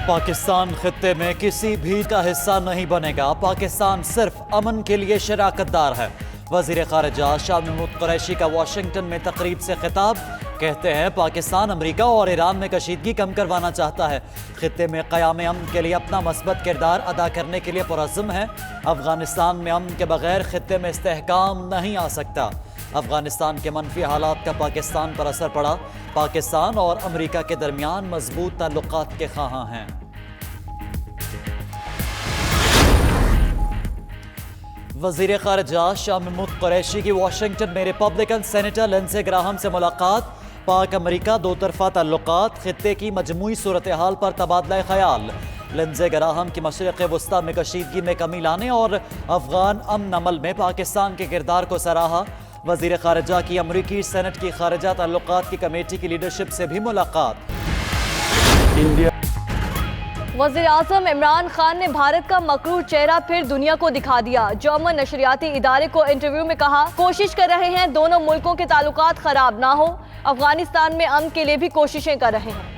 पाकिस्तान खित्ते में किसी भी का हिस्सा नहीं बनेगा। पाकिस्तान सिर्फ अमन के लिए शराकतदार है। वजीर खारिजा शाह महमूद कुरैशी का वाशिंगटन में तकरीब से खिताब। कहते हैं पाकिस्तान अमेरिका और ईरान में कशीदगी कम करवाना चाहता है। खित्ते में क़याम अमन के लिए अपना मस्बत किरदार अदा करने के लिए पुरअज़्म है। अफगानिस्तान में अमन के बगैर खित्ते में इस्तेहकाम नहीं आ सकता। अफगानिस्तान के मनफी हालात का पाकिस्तान पर असर पड़ा। पाकिस्तान और अमेरिका के दरमियान मजबूत ताल्लुकात के ख़्वाहां हैं। वज़ीर ख़ारिजा शाह महमूद कुरैशी की वाशिंगटन में रिपब्लिकन सेनेटर लिंडसे ग्राहम से मुलाकात। पाक अमेरिका दो तरफा ताल्लुकात, खित्ते की मजमूई सूरत हाल पर तबादला ख्याल। लिंडसे ग्राहम की मशरिक़ वस्ता में कशीदगी में कमी लाने और अफगान अमन अमल में पाकिस्तान के किरदार को सराहा। वज़ीर ख़ारिजा की अमरीकी सेनेट की खारिजा ताल्लुकात की कमेटी की लीडरशिप से भी मुलाकात। वज़ीर आज़म इमरान खान ने भारत का मकरूर चेहरा फिर दुनिया को दिखा दिया। जर्मन नशरियाती इदारे को इंटरव्यू में कहा, कोशिश कर रहे हैं दोनों मुल्कों के ताल्लुकात खराब ना हो। अफगानिस्तान में अमन के लिए भी कोशिशें कर रहे हैं।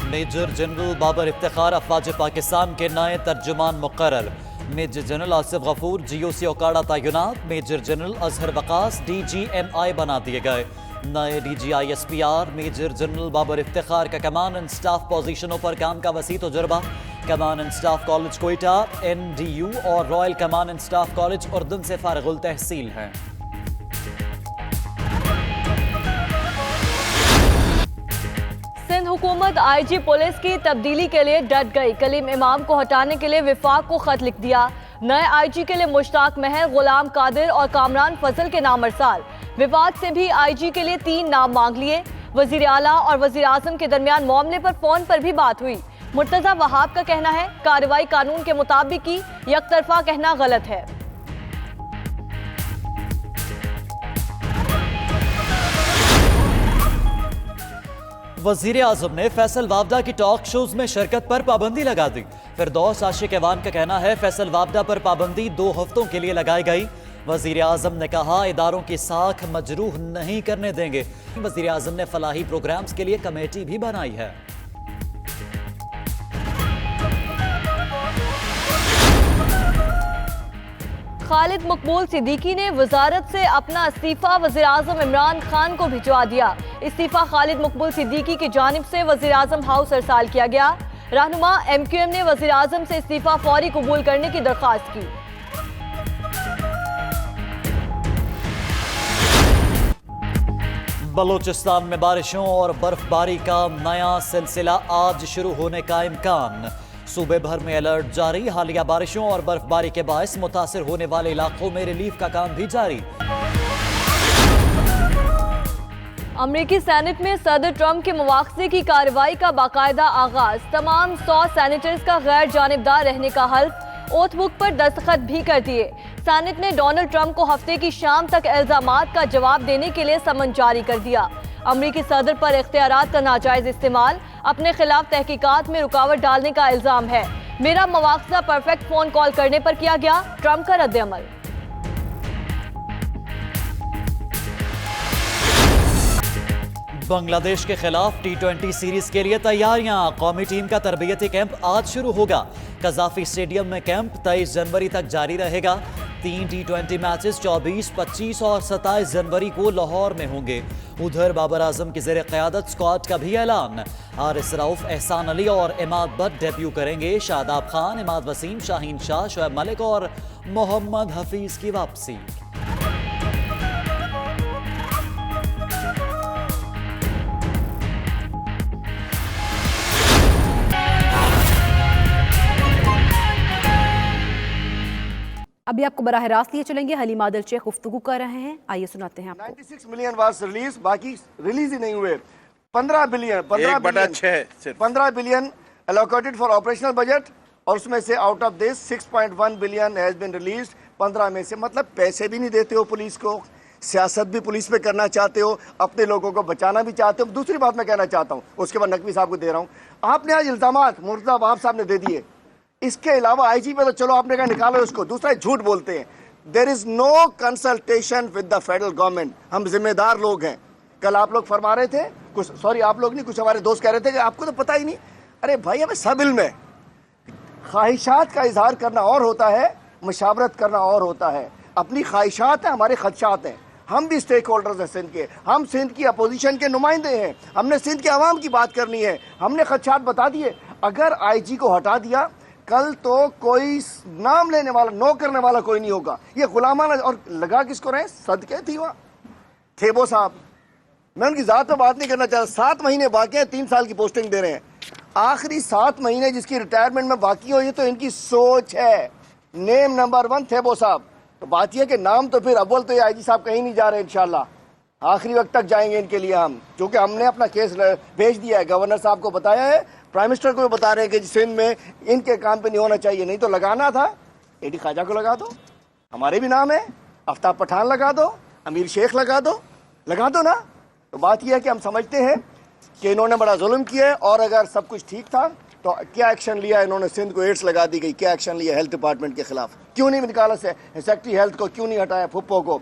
मेजर जनरल बाबर इफ्तिखार अफवाज पाकिस्तान के नए तर्जुमान मुकर्रर। Major general Asif Ghafoor GOC Okara तैनात। Major general Azhar Waqas DGNI बना दिए गए। नए DGI SPR major general Babar Iftikhar का कमान एंड स्टाफ पोजीशनों पर काम का वसी तजुर्बा। कमान and staff college Quetta NDU और रॉयल कमान एंड स्टाफ कॉलेज उर्दन से फारिगुल तहसील हैं। सिंध हुकूमत IG पुलिस की तब्दीली के लिए डट गई। कलीम इमाम को हटाने के लिए विफाक को खत लिख दिया। नए IG के लिए मुश्ताक महर, गुलाम कादिर और कामरान फजल के नाम अरसाल। विवाद से भी IG के लिए 3 नाम मांग लिए। वजीर आला और वजीर आजम के दरमियान मामले पर फोन पर भी बात हुई। मुर्तजा वहाब का कहना है कार्रवाई कानून के मुताबिक की, यकतरफा कहना गलत है। वजीर आजम ने फैसल वावदा की टॉक शोज में शिरकत पर पाबंदी लगा दी। फिरदौस आशिक एवान का कहना है फैसल वावदा पर पाबंदी 2 हफ्तों के लिए लगाई गई। वजीर आजम ने कहा इदारों की साख मजरूह नहीं करने देंगे। वजीर आजम ने फलाही प्रोग्राम्स के लिए कमेटी भी बनाई है। खालिद मकबूल सिद्दीकी ने वजारत से अपना इस्तीफा वज़ीर आज़म इमरान खान को भिजवा दिया। इस्तीफा खालिद मकबूल सिद्दीकी की जानिब से वज़ीर आज़म हाउस अरसाल किया गया। रहनुमा MQM ने वज़ीर आज़म से इस्तीफा फौरी कबूल करने की दरख्वास्त की। बलूचिस्तान में बारिशों और बर्फबारी का नया सिलसिला आज शुरू होने का इम्कान। सूबे भर में अलर्ट जारी। हालिया बारिशों और बर्फबारी के बायस मुतासिर होने वाले इलाकों में रिलीफ का काम भी जारी। अमरीकी सेनेट में सदर ट्रंप के मुआखजे की कार्रवाई का बाकायदा आगाज। तमाम 100 सेनेटर्स का गैर जानिबदार रहने का हल्फ। ओथ बुक पर दस्तखत भी कर दिए। सेनेट ने डोनाल्ड ट्रंप को हफ्ते की शाम तक इल्जामात का जवाब देने के लिए समन जारी कर दिया। अमरीकी सदर पर इख्तियारात का नाजायज इस्तेमाल, अपने खिलाफ तहकीकात में रुकावट डालने का इल्जाम है। मेरा मुआवजा परफेक्ट फोन कॉल करने पर किया गया, ट्रंप का रद्द-ए-अमल। बांग्लादेश के खिलाफ T20 सीरीज के लिए तैयारियां। कौमी टीम का तरबियती कैंप आज शुरू होगा। कजाफी स्टेडियम में कैंप 23 जनवरी तक जारी रहेगा। 3 T20 मैचेस 24, 25 और 27 जनवरी को लाहौर में होंगे। उधर बाबर आजम की ज़ेर क़यादत स्क्वाड का भी ऐलान। हारिस रऊफ, एहसान अली और इमाद बट डेब्यू करेंगे। शादाब खान, इमाद वसीम, शाहीन शाह, शोएब मलिक और मोहम्मद हफीज की वापसी। अभी आपको बराह रास्त लिए चलेंगे। हलीम आदिल शेख गुफ्तगू कर रहे हैं, आइए सुनाते हैं आपको। 96 मिलियन वाज रिलीज, बाकी रिलीज ही नहीं हुए। 15 billion allocated for operational budget और उसमें से out of this 6.1 billion has been released. 15 में से मतलब पैसे भी नहीं देते हो पुलिस को, सियासत भी पुलिस पे करना चाहते हो, अपने लोगों को बचाना भी चाहते हो। दूसरी बात मैं कहना चाहता हूँ, उसके बाद नकवी साहब को दे रहा हूँ। आपने आज इल्जामात मुर्तजा वहाब साहब ने दे दिए। इसके अलावा IG पे तो चलो आपने कहा निकालो उसको, दूसरा झूठ बोलते हैं। There is no consultation with the federal government. हम जिम्मेदार लोग हैं, कल आप लोग फरमा रहे थे, कुछ सॉरी आप लोग नहीं, कुछ हमारे दोस्त कह रहे थे कि आपको तो पता ही नहीं। अरे भाई हमें सब इल्म है। ख्वाहिशात का इजहार करना और होता है, मशावरत करना और होता है। अपनी ख्वाहिशात हैं, हमारे खदशात हैं। हम भी स्टेक होल्डर्स हैं सिंध के, हम सिंध की अपोजिशन के नुमाइंदे हैं। हमने सिंध के अवाम की बात करनी है। हमने खदशात बता दिए। अगर आईजी को हटा दिया, कल तो कोई नाम लेने वाला, नो करने वाला कोई नहीं होगा। ये गुलामाना, और लगा किसको रहे, सदके थी वहाँ थेबो साहब। मैं उनकी जात पर बात नहीं करना चाहता। 7 महीने बाकी हैं, 3 साल की पोस्टिंग दे रहे हैं। आखिरी 7 महीने जिसकी रिटायरमेंट में बाकी हो, ये तो इनकी सोच है। नेम नंबर 1 थेबो साहब। तो बात यह कि नाम तो फिर अव्वल तो ये आईजी साहब कहीं नहीं जा रहे, इंशाल्लाह आखिरी वक्त तक जाएंगे इनके लिए हम, क्योंकि हमने अपना केस भेज दिया है। गवर्नर साहब को बताया है, प्राइम मिनिस्टर को भी बता रहे हैं कि सिंध में इनके काम पे नहीं होना चाहिए। नहीं तो लगाना था एडी ख्वाजा को लगा दो, हमारे भी नाम है, आफ्ताब पठान लगा दो, अमीर शेख लगा दो ना। तो बात यह है कि हम समझते हैं कि इन्होंने बड़ा जुल्म किया है, और अगर सब कुछ ठीक था तो क्या एक्शन लिया इन्होंने। सिंध को एड्स लगा दी गई, क्या एक्शन लिया हेल्थ डिपार्टमेंट के खिलाफ? क्यों नहीं निकाला सेक्रेटरी हेल्थ को, क्यों नहीं हटाया फुप्पो को?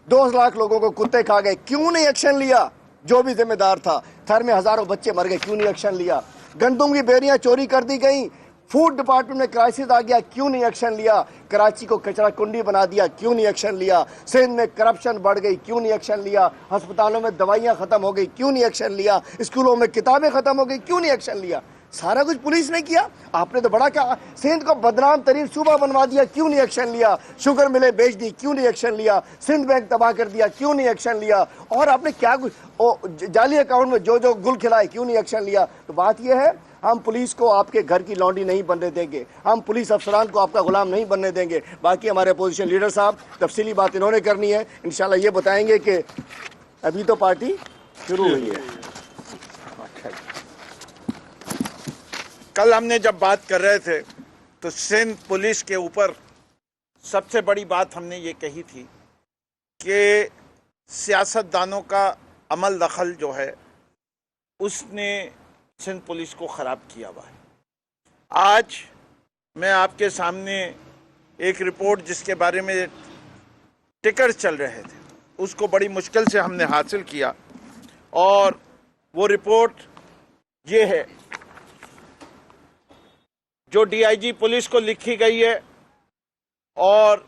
2 लाख लोगों को कुत्ते खा गए, क्यों नहीं एक्शन लिया? जो भी जिम्मेदार था। थर में हजारों बच्चे मर गए, क्यों नहीं एक्शन लिया? गंदुम की बेरियां चोरी कर दी गई, फूड डिपार्टमेंट में क्राइसिस आ गया, क्यों नहीं एक्शन लिया? कराची को कचरा कुंडी बना दिया, क्यों नहीं एक्शन लिया? सिंध में करप्शन बढ़ गई, क्यों नहीं एक्शन लिया? अस्पतालों में दवाइयां खत्म हो गई, क्यों नहीं एक्शन लिया? स्कूलों में किताबें खत्म हो गई, क्यों नहीं एक्शन लिया? सारा कुछ पुलिस ने किया। आपने तो बड़ा कहा, सिंध को बदनाम तरीन सूबा बनवा दिया, क्यों नहीं एक्शन लिया? शुगर मिलें बेच दी, क्यों नहीं एक्शन लिया? सिंध बैंक तबाह कर दिया, क्यों नहीं एक्शन लिया? और आपने क्या कुछ जाली अकाउंट में जो गुल खिलाए, क्यों नहीं एक्शन लिया? तो बात यह है, हम पुलिस को आपके घर की लौंडी नहीं बनने देंगे, हम पुलिस अफसरान को आपका गुलाम नहीं बनने देंगे। बाकी हमारे अपोजिशन लीडर साहब तफसीली बात इन्होंने करनी है, इंशाल्लाह ये बताएंगे कि अभी तो पार्टी शुरू हुई है। कल हमने जब बात कर रहे थे तो सिंध पुलिस के ऊपर सबसे बड़ी बात हमने ये कही थी कि सियासतदानों का अमल दखल जो है उसने सिंध पुलिस को ख़राब किया हुआ है। आज मैं आपके सामने एक रिपोर्ट जिसके बारे में टिकट चल रहे थे उसको बड़ी मुश्किल से हमने हासिल किया, और वो रिपोर्ट ये है जो डीआईजी पुलिस को लिखी गई है, और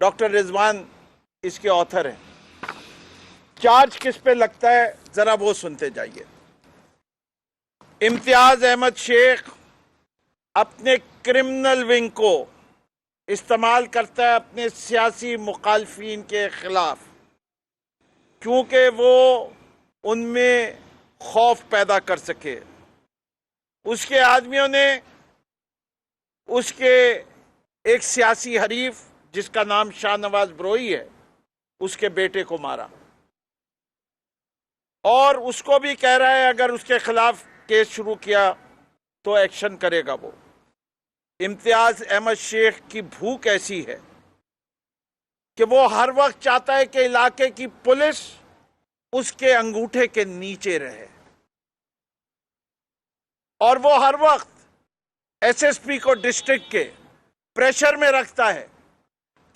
डॉक्टर रिजवान इसके ऑथर हैं। चार्ज किस पे लगता है जरा वो सुनते जाइए। इम्तियाज अहमद शेख अपने क्रिमिनल विंग को इस्तेमाल करता है अपने सियासी मुखालफिन के खिलाफ, क्योंकि वो उनमें खौफ पैदा कर सके। उसके आदमियों ने उसके एक सियासी हरीफ जिसका नाम शाहनवाज बरोई है, उसके बेटे को मारा, और उसको भी कह रहा है अगर उसके खिलाफ केस शुरू किया तो एक्शन करेगा वो। इम्तियाज अहमद शेख की भूख ऐसी है कि वो हर वक्त चाहता है कि इलाके की पुलिस उसके अंगूठे के नीचे रहे, और वो हर वक्त एसएसपी को डिस्ट्रिक्ट के प्रेशर में रखता है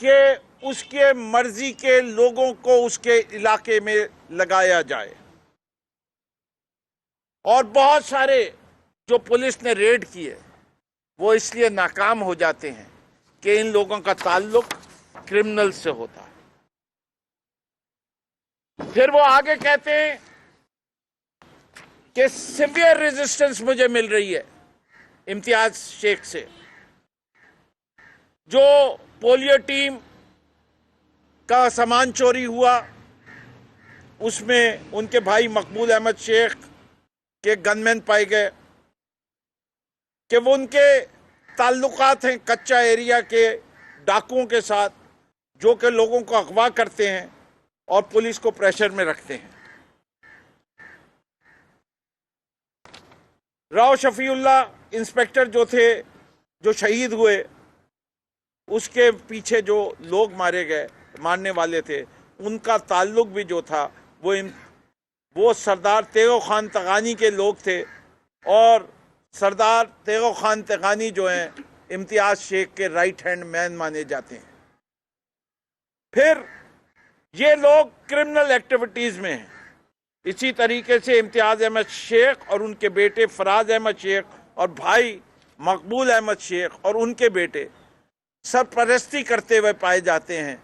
कि उसके मर्जी के लोगों को उसके इलाके में लगाया जाए। और बहुत सारे जो पुलिस ने रेड किए वो इसलिए नाकाम हो जाते हैं कि इन लोगों का ताल्लुक क्रिमिनल से होता है। फिर वो आगे कहते हैं कि सिवियर रेजिस्टेंस मुझे मिल रही है इम्तियाज शेख से। जो पोलियो टीम का सामान चोरी हुआ उसमें उनके भाई मकबूल अहमद शेख के गनमैन पाए गए कि वो उनके ताल्लुकात हैं कच्चा एरिया के डाकुओं के साथ, जो कि लोगों को अगवा करते हैं और पुलिस को प्रेशर में रखते हैं। राव शफीउल्लाह इंस्पेक्टर जो थे, जो शहीद हुए, उसके पीछे जो लोग मारे गए, मारने वाले थे, उनका ताल्लुक भी जो था वो सरदार तेगो खान तगानी के लोग थे, और सरदार तेगो खान तगानी जो हैं इम्तियाज शेख के राइट हैंड मैन माने जाते हैं। फिर ये लोग क्रिमिनल एक्टिविटीज में हैं, इसी तरीके से इम्तियाज अहमद शेख और उनके बेटे फराज अहमद शेख और भाई मकबूल अहमद शेख और उनके बेटे सरपरस्ती करते हुए पाए जाते हैं।